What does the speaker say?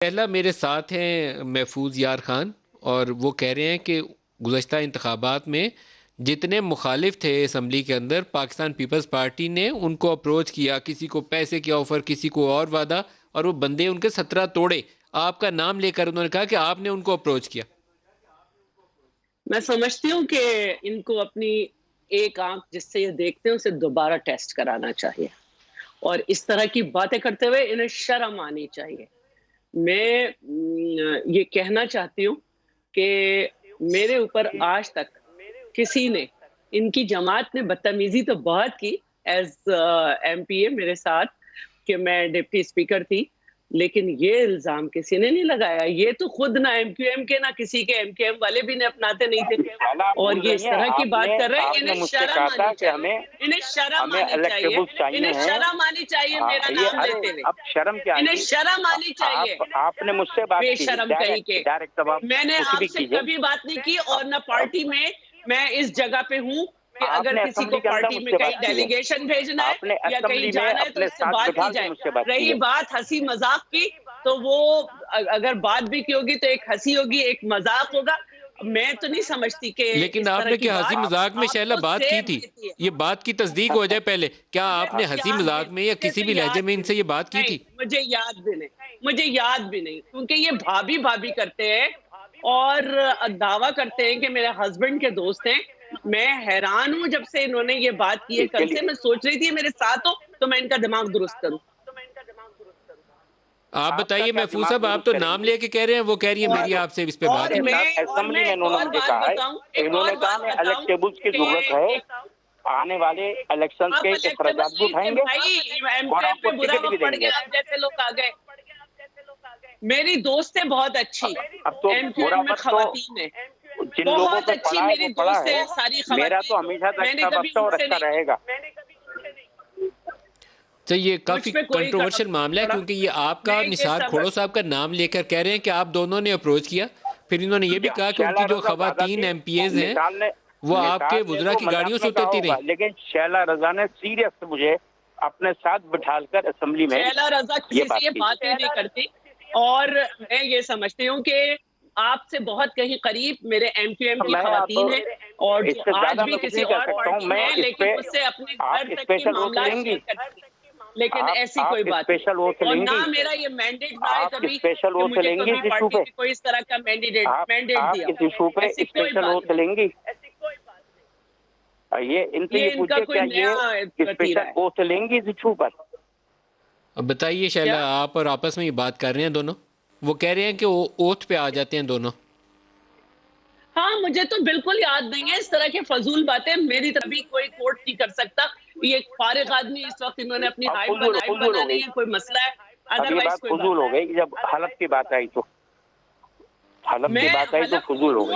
पहला मेरे साथ हैं महफूज यार खान और वो कह रहे हैं कि गुज़श्ता इंतखाबात में जितने मुखालिफ थे असम्बली के अंदर पाकिस्तान पीपल्स पार्टी ने उनको अप्रोच किया, किसी को पैसे की ऑफ़र, किसी को और वादा, और वो बंदे उनके 17 तोड़े। आपका नाम लेकर उन्होंने कहा कि आपने उनको अप्रोच किया। मैं समझती हूँ कि इनको अपनी एक आंख जिससे ये देखते हैं उसे दोबारा टेस्ट कराना चाहिए और इस तरह की बातें करते हुए इन्हें शर्म आनी चाहिए। मैं ये कहना चाहती हूँ कि मेरे ऊपर आज तक किसी ने, इनकी जमात ने बदतमीजी तो बहुत की एज एमपीए मेरे साथ कि मैं डिप्टी स्पीकर थी, लेकिन ये इल्जाम किसी ने नहीं लगाया। ये तो खुद ना एमक्यूएम के ना किसी के एमकेएम वाले भी ने अपनाते नहीं थे और ये इस तरह की बात कर रहे हैं। इन्हें शर्म आनी चाहिए, इन्हें शर्म आनी चाहिए, इन्हें शर्म आनी चाहिए मेरा नाम लेते हुए। अब शर्म क्या, इन्हें शर्म आनी चाहिए। आपने मुझसे बात की बेशर्म कहीं के। मैंने आपसे कभी बात नहीं की और न पार्टी में मैं इस जगह पे हूँ कि अगर किसी को पार्टी में कहीं डेलीगेशन भेजना है या कहीं जाना है तो उससे बात की जाए। रही बात हंसी मजाक की, तो वो अगर बात भी की होगी तो एक हंसी होगी, एक मजाक होगा। मैं तो नहीं समझती कि लेकिन आपने क्या हंसी मजाक में शैला बात की थी? ये बात की तस्दीक हो जाए पहले, क्या आपने हंसी मजाक में या किसी भी लहजे में इनसे ये बात की थी? मुझे याद भी नहीं, मुझे याद भी नहीं, क्योंकि ये भाभी भाभी करते हैं और दावा करते हैं कि मेरे हस्बैंड के दोस्त हैं। मैं हैरान हूँ जब से इन्होंने ये बात की है। कल से मैं सोच रही थी मेरे साथ हो तो मैं इनका दिमाग दुरुस्त करूं। आप बताइए महफूज साहब, आप तो नाम लेके कह रहे हैं, वो कह रही है मेरी आपसे इस पे बात है। असेंबली में इन्होंने कहा है, इन्होंने कहा हमें इलेक्टेबल्स की जरूरत है, आने वाले इलेक्शन के इखराजात भी उठाएंगे और आपको टिकट भी देंगे। जैसे लोग आ गए, मेरी दोस्त है बहुत अच्छी, अब तो बुरा मत तो जिन लोगों को पढ़ा है वो पढ़ा है। मेरा तो हमेशा तक अच्छा बच्चा और अच्छा रहेगा। तो ये काफी कंट्रोवर्शियल मामला है क्योंकि ये आपका निसार खोड़ो साहब का नाम लेकर कह रहे हैं कि आप दोनों ने अप्रोच किया। फिर इन्होंने ये भी कहा कि उनकी जो खवातीन एमपीएज हैं वो आपके वुज़रा की गाड़ियों से उतरती रही। लेकिन शैला रजा ने सीरियस मुझे अपने साथ बिठाकर असेंबली में, शैला रजा किसी से ये बात ही नहीं करती और मैं ये समझती हूँ कि आपसे बहुत कहीं करीब मेरे एमक्यूएम की खवातीन है और आज भी किसी और पार्टी में, लेकिन उससे अपने घर तक की मामला शेयर करती, लेकिन ऐसी कोई बात नहीं। और ना मेरा ये मैंडेट रहा है कभी कि मुझे कभी पार्टी में कोई इस तरह का मैंडेट दिया। ऐसी कोई बात नहीं। ये इनसे ये पूछे क्या ये स्पेशल ओथ लेंगी इस इशू पर? अब बताइए शैला, आप और आपस में ये बात कर रहे हैं दोनों, वो कह रहे हैं कि वो ओथ पे आ जाते हैं दोनों। हाँ, मुझे तो बिल्कुल याद नहीं है इस तरह की फजूल बातें। मेरी तरफ भी कोई कोर्ट नहीं कर सकता। ये एक फारिग आदमी इस वक्त इन्होंने अपनी हाइट बनानी है, कोई मसला है, अदरवाइज कोई फजूल हो गई। जब हलफ की बात आई तो फजूल हो गई।